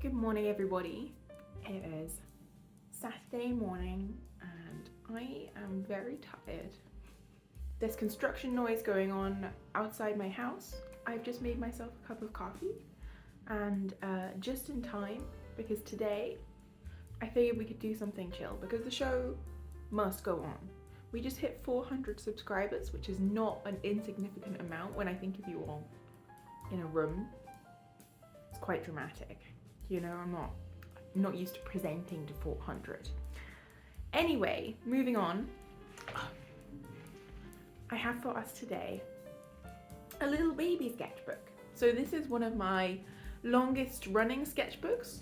Good morning, everybody. It is Saturday morning and I am very tired. There's construction noise going on outside my house. I've just made myself a cup of coffee and just in time, because today I figured we could do something chill because the show must go on. We just hit 400 subscribers, which is not an insignificant amount when I think of you all in a room. It's quite dramatic. You know, I'm not used to presenting to 400. Anyway, moving on. I have for us today a little baby sketchbook. So this is one of my longest running sketchbooks.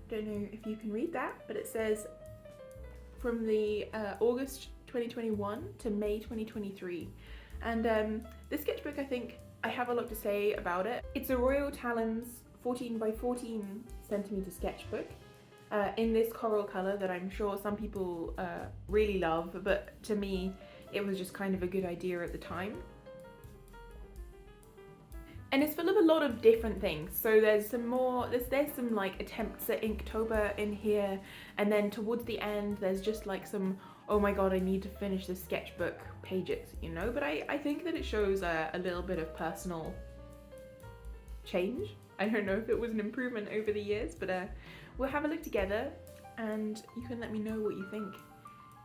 Don't know if you can read that, but it says from the August 2021 to May 2023. And this sketchbook, I think I have a lot to say about it. It's a Royal Talens 14 by 14 centimeter sketchbook in this coral color that I'm sure some people really love, but to me it was just kind of a good idea at the time. And it's full of a lot of different things. So there's some like attempts at Inktober in here, and then towards the end there's just like some, oh my god, I need to finish this sketchbook pages, you know? But I think that it shows a little bit of personal change. I don't know if it was an improvement over the years, but we'll have a look together and you can let me know what you think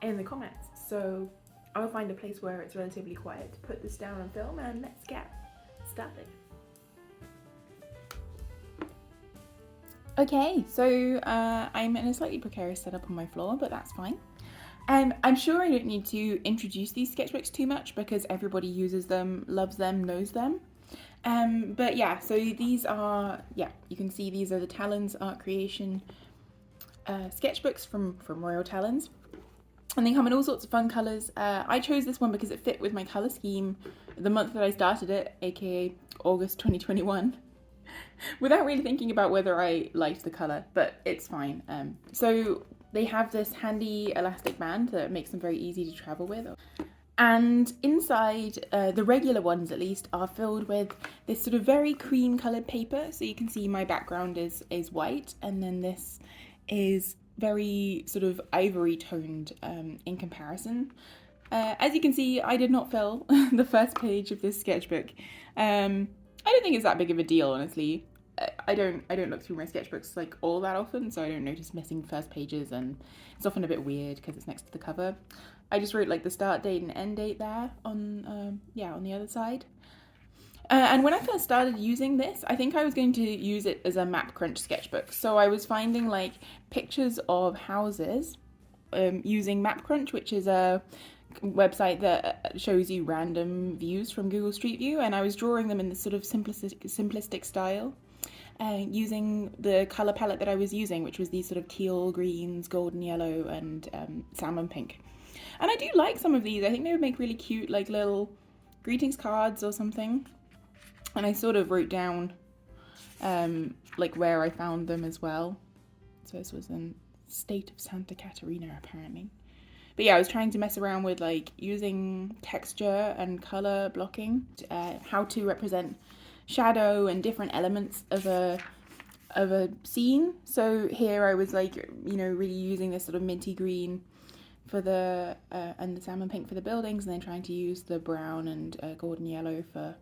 in the comments. So I'll find a place where it's relatively quiet to put this down on film and let's get started. Okay, so I'm in a slightly precarious setup on my floor, but that's fine. I'm sure I don't need to introduce these sketchbooks too much because everybody uses them, loves them, knows them. But yeah, so these are, you can see these are the Talens Art Creation sketchbooks from Royal Talens. And they come in all sorts of fun colours. I chose this one because it fit with my colour scheme the month that I started it, aka August 2021, without really thinking about whether I liked the colour, but it's fine. So they have this handy elastic band that makes them very easy to travel with. And inside, the regular ones at least, are filled with this sort of very cream coloured paper. So you can see my background is white, and then this is very sort of ivory toned in comparison. As you can see, I did not fill the first page of this sketchbook. I don't think it's that big of a deal, honestly. I don't look through my sketchbooks like all that often, so I don't notice missing first pages, and it's often a bit weird because it's next to the cover. I just wrote like the start date and end date there on the other side. And when I first started using this, I think I was going to use it as a map crunch sketchbook. So I was finding like pictures of houses using Map Crunch, which is a website that shows you random views from Google Street View, and I was drawing them in this sort of simplistic style. Using the colour palette that I was using, which was these sort of teal greens, golden yellow, and salmon pink. And I do like some of these. I think they would make really cute, like little greetings cards or something. And I sort of wrote down like where I found them as well. So this was in state of Santa Catarina, apparently. But yeah, I was trying to mess around with like using texture and color blocking, how to represent shadow and different elements of a scene. So here I was like, you know, really using this sort of minty green for the and the salmon pink for the buildings, and then trying to use the brown and golden yellow for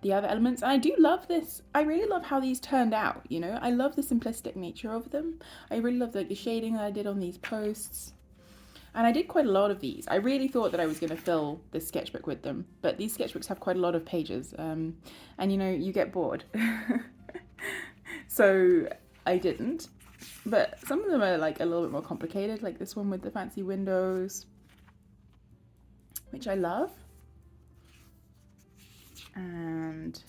the other elements. And I do love this. I really love how these turned out, you know. I love the simplistic nature of them. I really love like the shading that I did on these posts. And I did quite a lot of these. I really thought that I was going to fill this sketchbook with them, but these sketchbooks have quite a lot of pages, and you know, you get bored. So I didn't. But some of them are like a little bit more complicated, like this one with the fancy windows, which I love. And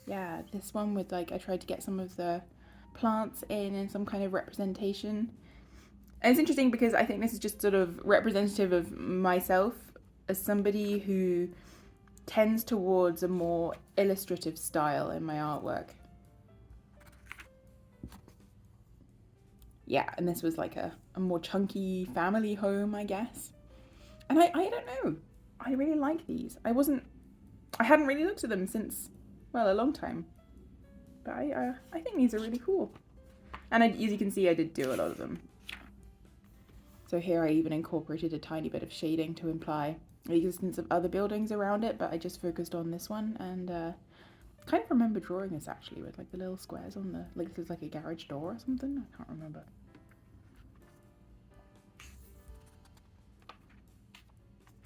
yeah, this one with like, I tried to get some of the plants in some kind of representation. And it's interesting because I think this is just sort of representative of myself as somebody who tends towards a more illustrative style in my artwork. Yeah, and this was like a more chunky family home, I guess. And I don't know, I really like these. I hadn't really looked at them since, well, a long time. But I think these are really cool. And as you can see, I did do a lot of them. So here I even incorporated a tiny bit of shading to imply the existence of other buildings around it, but I just focused on this one, and kind of remember drawing this actually with like the little squares on the, like this is like a garage door or something, I can't remember.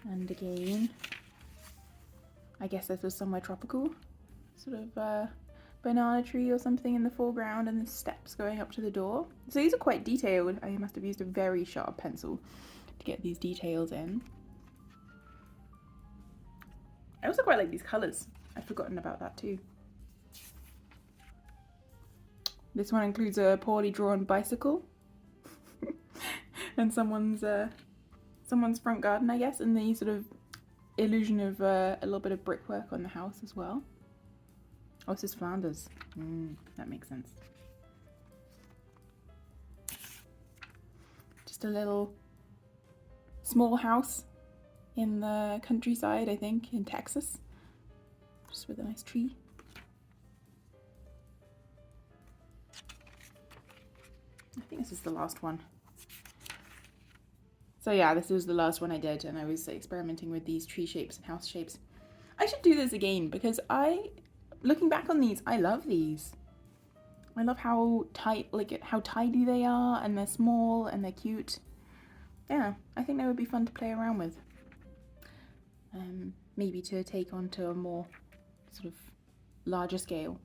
And again, I guess this was somewhere tropical, sort of banana tree or something in the foreground, and the steps going up to the door. So these are quite detailed. I must have used a very sharp pencil to get these details in. I also quite like these colours. I've forgotten about that too. This one includes a poorly drawn bicycle and someone's front garden, I guess, and the sort of illusion of a little bit of brickwork on the house as well. Oh, this is Flanders. That makes sense. Just a little small house in the countryside, I think, in Texas. Just with a nice tree. I think this is the last one. So yeah, this was the last one I did, and I was experimenting with these tree shapes and house shapes. I should do this again because looking back on these, I love these. I love how how tidy they are, and they're small and they're cute. Yeah, I think they would be fun to play around with. Maybe to take onto a more sort of larger scale.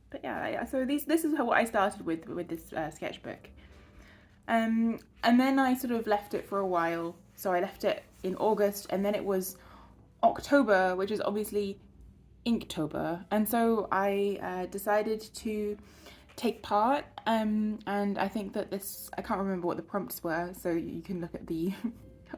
But yeah, so this is what I started with this sketchbook. And then I sort of left it for a while. So I left it in August, and then it was October, which is obviously Inktober. And so I decided to take part, and I think that I can't remember what the prompts were, so you can look at the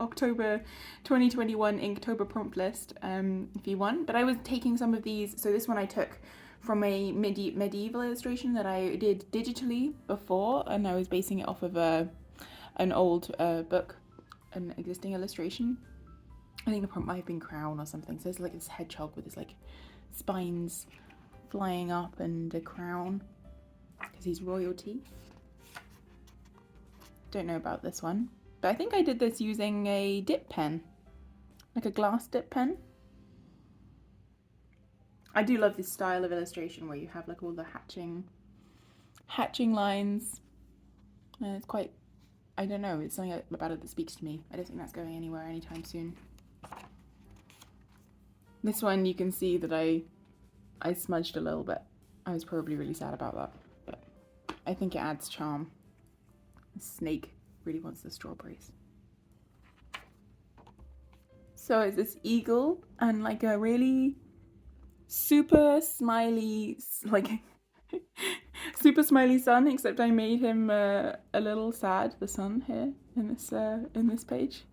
October 2021 Inktober prompt list if you want. But I was taking some of these, so this one I took from a medieval illustration that I did digitally before, and I was basing it off of an old book, an existing illustration. I think the prompt might have been crown or something. So there's like this hedgehog with his like spines flying up and a crown because he's royalty. Don't know about this one, but I think I did this using a dip pen, like a glass dip pen. I do love this style of illustration where you have like all the hatching lines, and it's quite, I don't know, it's something about it that speaks to me. I don't think that's going anywhere anytime soon. This one you can see that I smudged a little bit. I was probably really sad about that, but I think it adds charm. The snake really wants the strawberries. So it's this eagle and like a really super smiley, like super smiley sun, except I made him a little sad, the sun here in this page.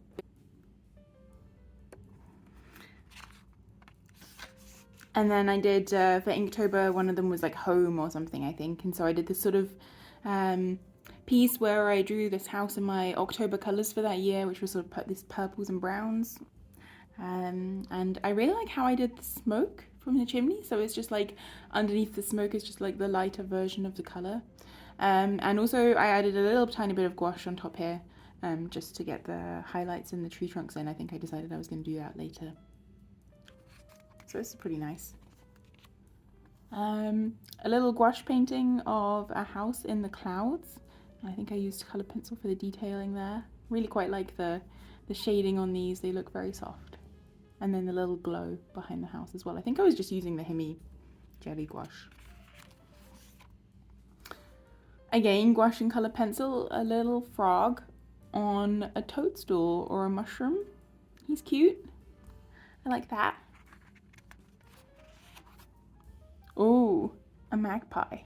And then I did for Inktober, one of them was like home or something, I think. And so I did this sort of piece where I drew this house in my October colours for that year, which was sort of these purples and browns. And I really like how I did the smoke from the chimney. So it's just like underneath the smoke is just like the lighter version of the colour. And also I added a little tiny bit of gouache on top here, just to get the highlights and the tree trunks in. I think I decided I was going to do that later. So this is pretty nice. A little gouache painting of a house in the clouds. I think I used colour pencil for the detailing there. Really quite like the shading on these, they look very soft. And then the little glow behind the house as well. I think I was just using the Himi jelly gouache. Again, gouache and colour pencil, a little frog on a toadstool or a mushroom. He's cute. I like that. Oh, a magpie.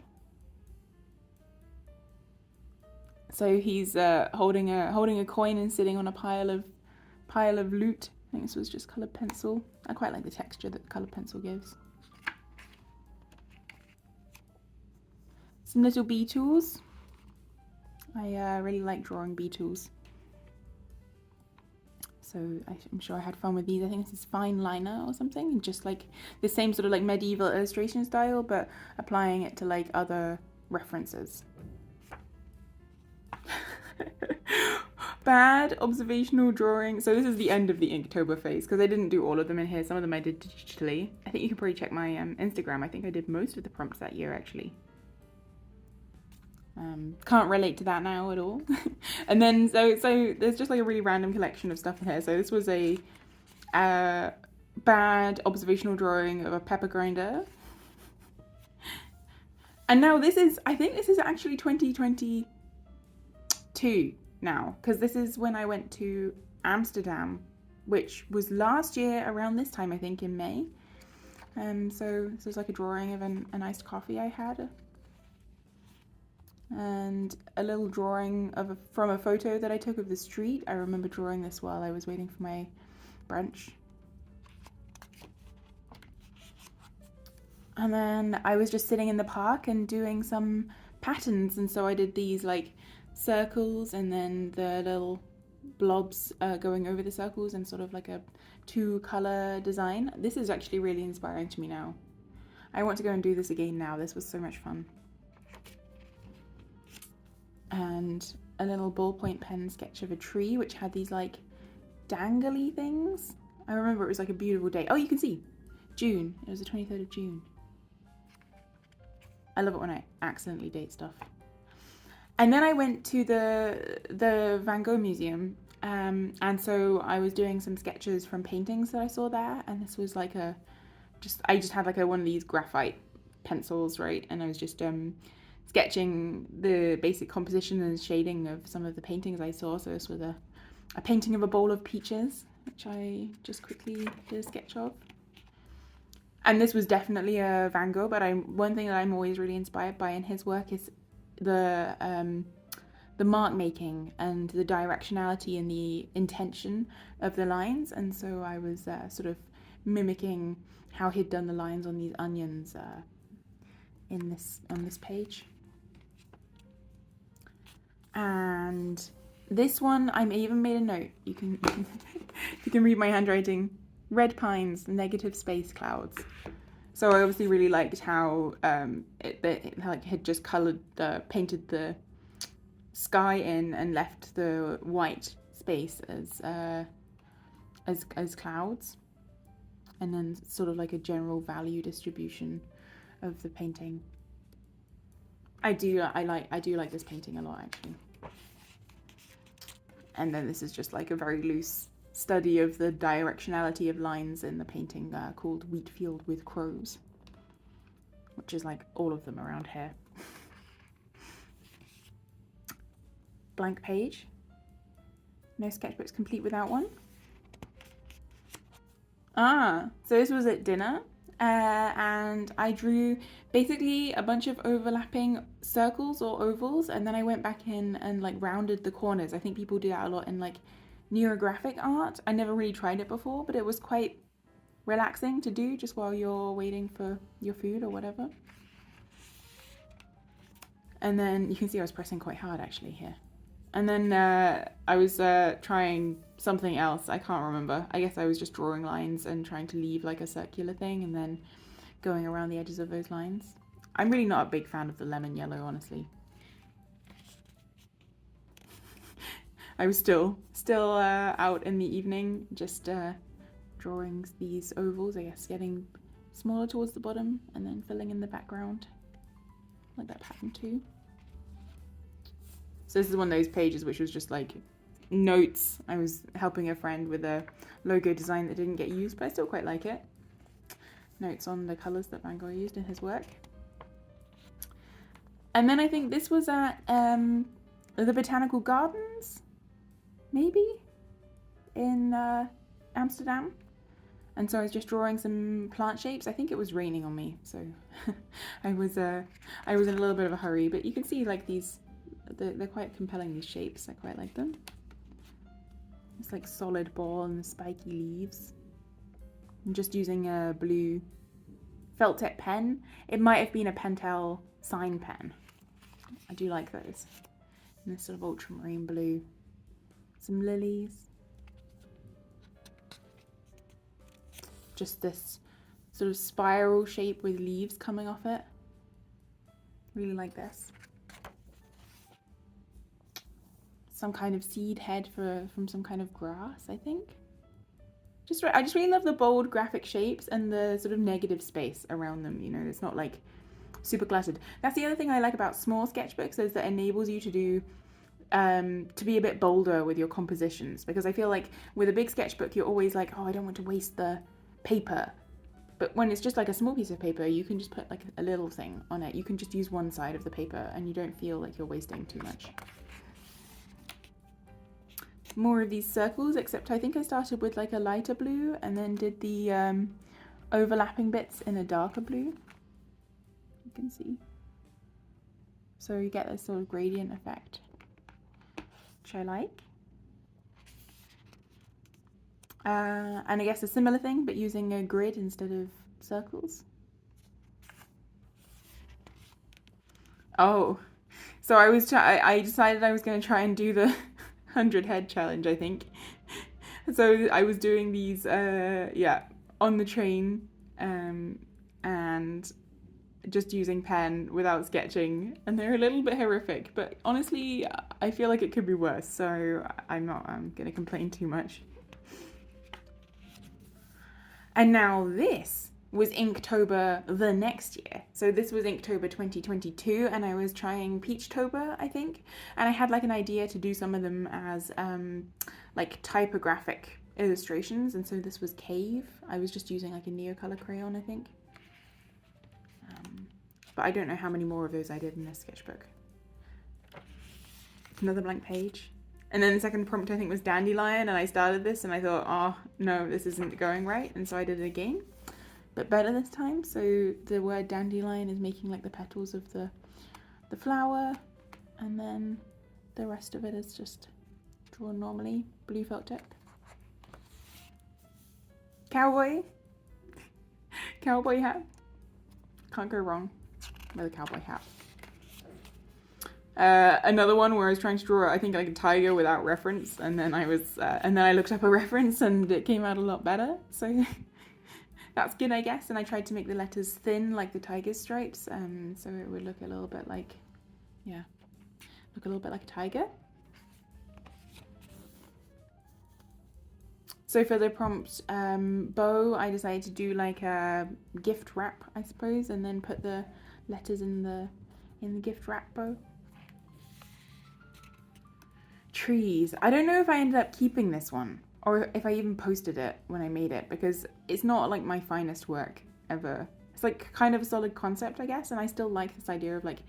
So he's holding a coin and sitting on a pile of loot. I think this was just coloured pencil. I quite like the texture that the coloured pencil gives. Some little beetles. I really like drawing beetles. So I'm sure I had fun with these. I think this is fine liner or something, and just like the same sort of like medieval illustration style, but applying it to like other references. Bad observational drawing. So this is the end of the Inktober phase because I didn't do all of them in here. Some of them I did digitally. I think you can probably check my Instagram. I think I did most of the prompts that year actually. Can't relate to that now at all. And then so there's just like a really random collection of stuff in here. So this was a bad observational drawing of a pepper grinder. And now this is, I think this is actually 2022 now, because this is when I went to Amsterdam, which was last year around this time, I think in May. So this is like a drawing of an iced coffee I had. And a little drawing of from a photo that I took of the street. I remember drawing this while I was waiting for my brunch. And then I was just sitting in the park and doing some patterns, and so I did these like circles and then the little blobs going over the circles and sort of like a 2-color design. This is actually really inspiring to me now. I want to go and do this again now. This was so much fun. And a little ballpoint pen sketch of a tree which had these like dangly things. I remember it was like a beautiful day. Oh, you can see June. It was the 23rd of June. I love it when I accidentally date stuff. And then I went to the Van Gogh Museum, and so I was doing some sketches from paintings that I saw there. And this was like I just had like one of these graphite pencils, right? And I was just sketching the basic composition and shading of some of the paintings I saw. So this was a painting of a bowl of peaches, which I just quickly did a sketch of. And this was definitely a Van Gogh, but one thing that I'm always really inspired by in his work is the mark making and the directionality and the intention of the lines. And so I was sort of mimicking how he'd done the lines on these onions on this page. And this one, I even made a note. You can you can read my handwriting. Red pines, negative space clouds. So I obviously really liked how it had just painted the sky in and left the white space as clouds, and then sort of like a general value distribution of the painting. I do like this painting a lot actually. And then this is just like a very loose study of the directionality of lines in the painting called Wheatfield with Crows, which is like all of them around here. Blank page. No sketchbooks complete without one. So this was at dinner, and I drew basically a bunch of overlapping circles or ovals, and then I went back in and like rounded the corners. I think people do that a lot in like neurographic art. I never really tried it before, but it was quite relaxing to do just while you're waiting for your food or whatever. And then you can see I was pressing quite hard actually here. And then I was trying something else. I can't remember. I guess I was just drawing lines and trying to leave like a circular thing and then going around the edges of those lines. I'm really not a big fan of the lemon yellow, honestly. I was still out in the evening, just drawing these ovals, I guess, getting smaller towards the bottom and then filling in the background. Like that pattern too. So this is one of those pages which was just like notes. I was helping a friend with a logo design that didn't get used, but I still quite like it. Notes on the colours that Van Gogh used in his work. And then I think this was at the Botanical Gardens, maybe, in Amsterdam. And so I was just drawing some plant shapes. I think it was raining on me, so I was in a little bit of a hurry. But you can see like they're quite compelling, these shapes. I quite like them. It's like solid ball and the spiky leaves. I'm just using a blue felt tip pen. It might have been a Pentel sign pen. I do like those. And this sort of ultramarine blue. Some lilies. Just this sort of spiral shape with leaves coming off it. Really like this. some kind of seed head from some kind of grass, I think. I just really love the bold graphic shapes and the sort of negative space around them, you know, it's not like super cluttered. That's the other thing I like about small sketchbooks, is that it enables you to do to be a bit bolder with your compositions, because I feel like with a big sketchbook you're always like, oh, I don't want to waste the paper. But when it's just like a small piece of paper, you can just put like a little thing on it. You can just use one side of the paper and you don't feel like you're wasting too much. More of these circles, except I think I started with like a lighter blue and then did the overlapping bits in a darker blue. You can see. So you get this sort of gradient effect, which I like. And I guess a similar thing, but using a grid instead of circles. Oh, so I decided I was going to try and do the 100 head challenge, I think. So I was doing these, yeah, on the train, and just using pen without sketching, and they're a little bit horrific, but honestly, I feel like it could be worse, so I'm going to complain too much. And now this was Inktober the next year. So this was Inktober 2022, and I was trying Peachtober, I think. And I had like an idea to do some of them as like typographic illustrations. And so this was Cave. I was just using like a Neocolor crayon, I think. But I don't know how many more of those I did in this sketchbook. Another blank page. And then the second prompt I think was Dandelion, and I started this and I thought, oh no, this isn't going right, and so I did it again, but better this time. So the word dandelion is making like the petals of the flower, and then the rest of it is just drawn normally, blue felt tip. Cowboy hat, can't go wrong with a cowboy hat. Another one where I was trying to draw, I think, like a tiger without reference, and then I looked up a reference and it came out a lot better. So that's good, I guess. And I tried to make the letters thin, like the tiger's stripes, so it would look a little bit like, yeah, look a little bit like a tiger. So for the prompt bow, I decided to do like a gift wrap, I suppose, and then put the letters in the gift wrap bow. Trees. I don't know if I ended up keeping this one or if I even posted it when I made it, because it's not like my finest work ever. It's like kind of a solid concept, I guess, and I still like this idea of like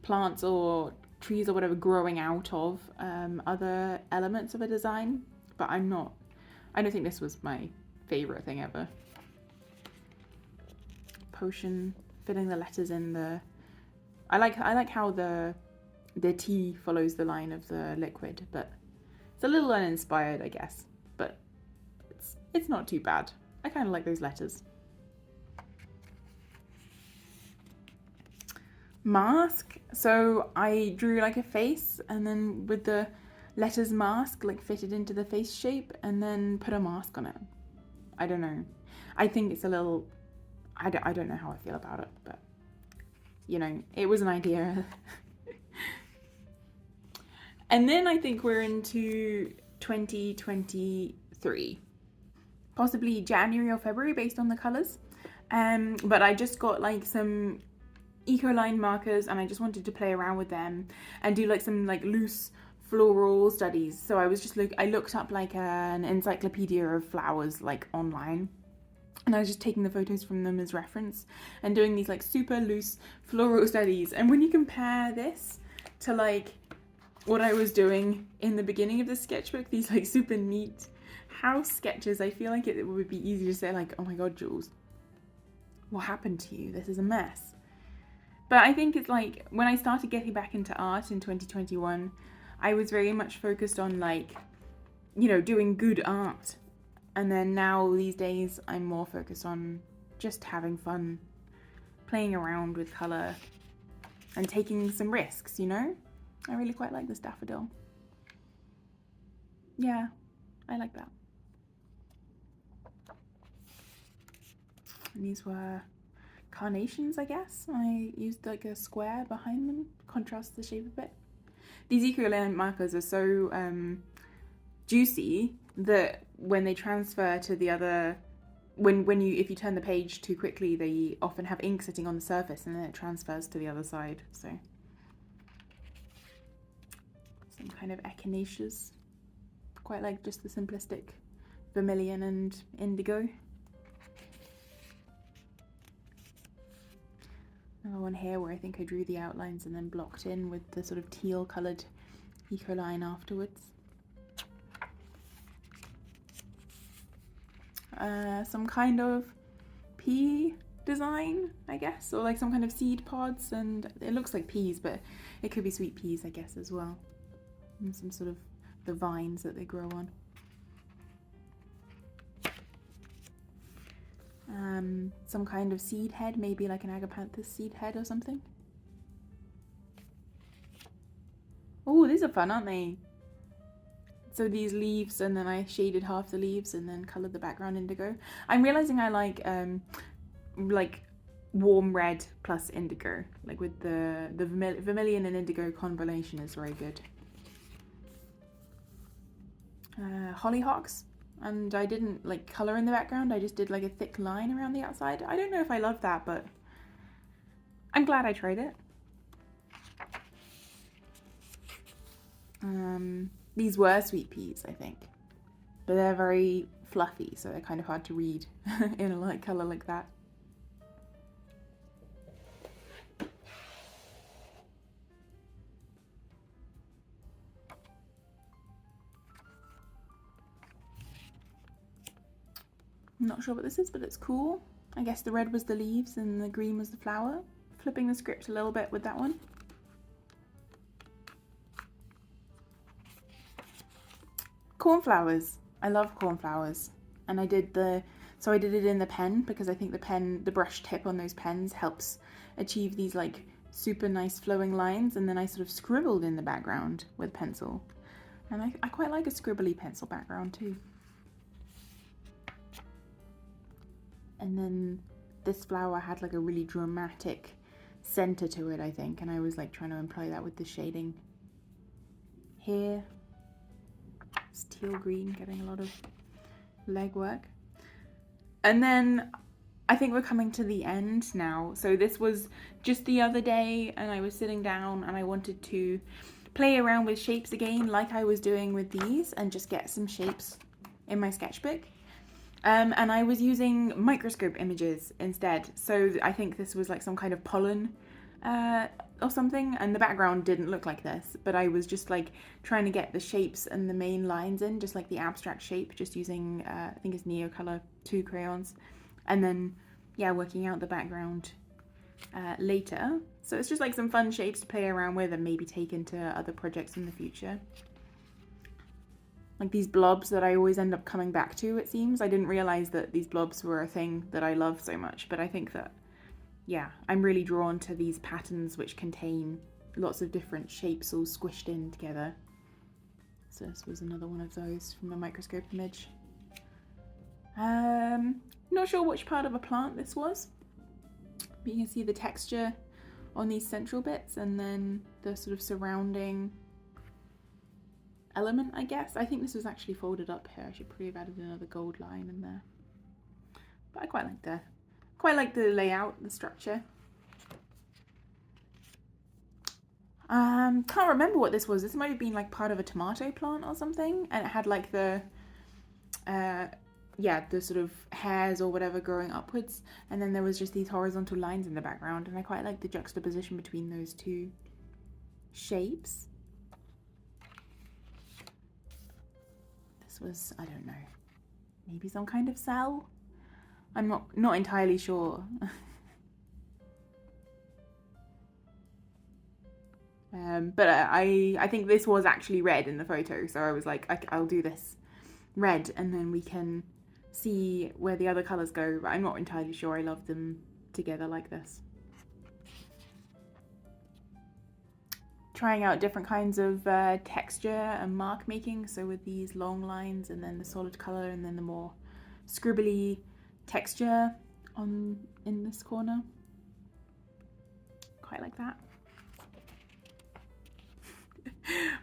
plants or trees or whatever growing out of other elements of a design, but I don't think this was my favorite thing ever. Potion, filling the letters in the, I like how the tea follows the line of the liquid, but it's a little uninspired, I guess, but it's not too bad. I kind of like those letters. Mask. So I drew like a face, and then with the letters mask, like fitted into the face shape, and then put a mask on it. I don't know. I think it's a little, I don't know how I feel about it, but you know, it was an idea. And then I think we're into 2023, possibly January or February based on the colours. But I just got like some Ecoline markers, and I just wanted to play around with them and do like some like loose floral studies. So I was just I looked up like an encyclopedia of flowers like online, and I was just taking the photos from them as reference and doing these like super loose floral studies. And when you compare this to like what I was doing in the beginning of the sketchbook, these like super neat house sketches, I feel like it would be easy to say like, oh my god, Jules, what happened to you? This is a mess. But I think it's like when I started getting back into art in 2021, I was very much focused on like, you know, doing good art. And then now these days I'm more focused on just having fun, playing around with colour and taking some risks, you know? I really quite like this daffodil. Yeah, I like that. And these were carnations, I guess. I used like a square behind them, contrast the shape a bit. these eco-lint markers are so juicy that when they transfer to the other, if you turn the page too quickly, they often have ink sitting on the surface and then it transfers to the other side. So some kind of echinaceas. Quite like just the simplistic vermilion and indigo. Another one here where I think I drew the outlines and then blocked in with the sort of teal coloured eco line afterwards. Some kind of pea design, I guess, or like some kind of seed pods, and it looks like peas, but it could be sweet peas, I guess, as well. And some sort of the vines that they grow on. Some kind of seed head, maybe like an agapanthus seed head or something. Oh, these are fun, aren't they? So these leaves, and then I shaded half the leaves and then coloured the background indigo. I'm realising I like warm red plus indigo, like with the vermilion and indigo combination is very good. Hollyhocks, and I didn't like colour in the background, I just did like a thick line around the outside. I don't know if I love that, but I'm glad I tried it. These were sweet peas, I think, but they're very fluffy, so they're kind of hard to read in a light colour like that. I'm not sure what this is, but it's cool. I guess the red was the leaves and the green was the flower. Flipping the script a little bit with that one. Cornflowers. I love cornflowers. And I did it in the pen because I think the brush tip on those pens helps achieve these like super nice flowing lines, and then I sort of scribbled in the background with pencil. And I quite like a scribbly pencil background too. And then this flower had like a really dramatic center to it, I think, and I was like trying to imply that with the shading here. It's teal green, getting a lot of legwork. And then I think we're coming to the end now. So this was just the other day, and I was sitting down and I wanted to play around with shapes again, like I was doing with these, and just get some shapes in my sketchbook. And I was using Microscope images instead. So I think this was like some kind of pollen or something, and the background didn't look like this, but I was just like trying to get the shapes and the main lines in, just like the abstract shape, just using I think it's Neocolor 2 crayons, and then yeah, working out the background later. So it's just like some fun shapes to play around with and maybe take into other projects in the future. Like these blobs that I always end up coming back to, it seems. I didn't realise that these blobs were a thing that I love so much, but I think that, yeah, I'm really drawn to these patterns which contain lots of different shapes all squished in together. So this was another one of those from the Microscope image. Not sure which part of a plant this was, but you can see the texture on these central bits and then the sort of surrounding element, I guess. I think this was actually folded up here. I should probably have added another gold line in there. But I quite like the layout, the structure. Can't remember what this was. This might have been like part of a tomato plant or something, and it had like the the sort of hairs or whatever growing upwards, and then there was just these horizontal lines in the background, and I quite like the juxtaposition between those two shapes. This was, I don't know, maybe some kind of cell? I'm not entirely sure. But I think this was actually red in the photo, so I was like, I'll do this red and then we can see where the other colours go, but I'm not entirely sure I love them together like this. Trying out different kinds of texture and mark making, so with these long lines and then the solid colour and then the more scribbly texture in this corner. Quite like that.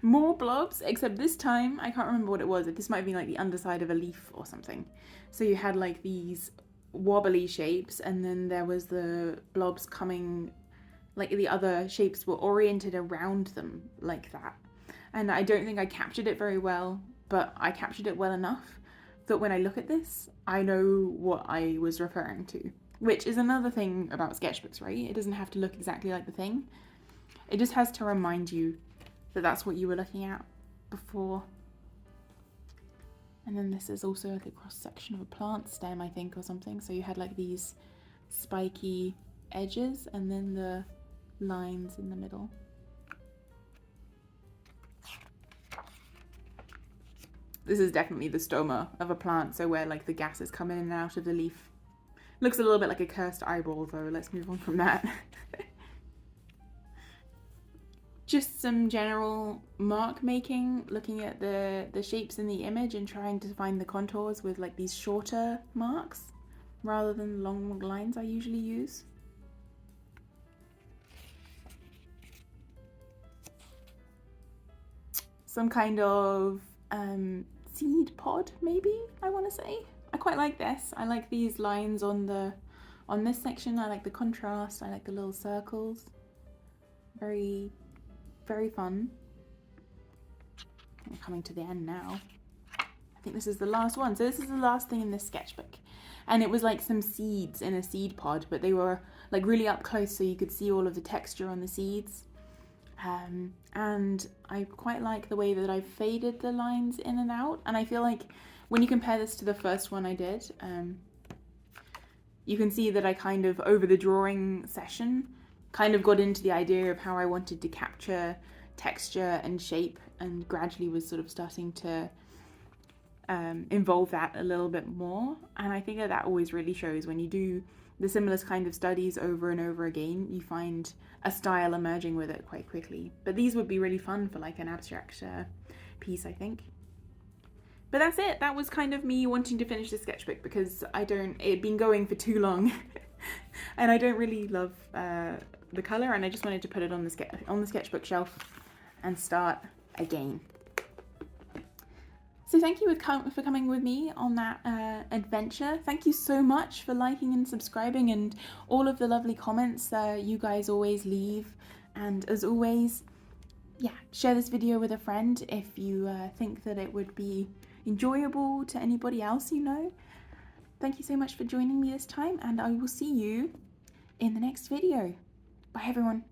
More blobs, except this time, I can't remember what it was. This might have been like the underside of a leaf or something. So you had like these wobbly shapes, and then there was the blobs coming, like the other shapes were oriented around them like that. And I don't think I captured it very well, but I captured it well enough that when I look at this, I know what I was referring to. Which is another thing about sketchbooks, right? It doesn't have to look exactly like the thing. It just has to remind you that that's what you were looking at before. And then this is also like a cross section of a plant stem, I think, or something. So you had like these spiky edges and then the lines in the middle. This is definitely the stoma of a plant, so where like the gases come in and out of the leaf. Looks a little bit like a cursed eyeball though. Let's move on from that. Just some general mark making, looking at the shapes in the image and trying to find the contours with like these shorter marks rather than long lines I usually use. Some kind of seed pod, maybe, I want to say. I quite like this. I like these lines on this section. I like the contrast. I like the little circles. Very, very fun. I'm coming to the end now. I think this is the last one. So this is the last thing in this sketchbook. And it was like some seeds in a seed pod, but they were like really up close so you could see all of the texture on the seeds. And I quite like the way that I've faded the lines in and out. And I feel like when you compare this to the first one I did, you can see that I kind of, over the drawing session, kind of got into the idea of how I wanted to capture texture and shape, and gradually was sort of starting to involve that a little bit more. And I think that always really shows when you do the similar kind of studies over and over again, you find a style emerging with it quite quickly. But these would be really fun for like an abstract piece, I think. But that's it. That was kind of me wanting to finish the sketchbook because it had been going for too long and I don't really love the colour, and I just wanted to put it on the sketchbook shelf and start again. So thank you for coming with me on that adventure. Thank you so much for liking and subscribing and all of the lovely comments you guys always leave. And as always, yeah, share this video with a friend if you think that it would be enjoyable to anybody else you know. Thank you so much for joining me this time, and I will see you in the next video. Bye everyone.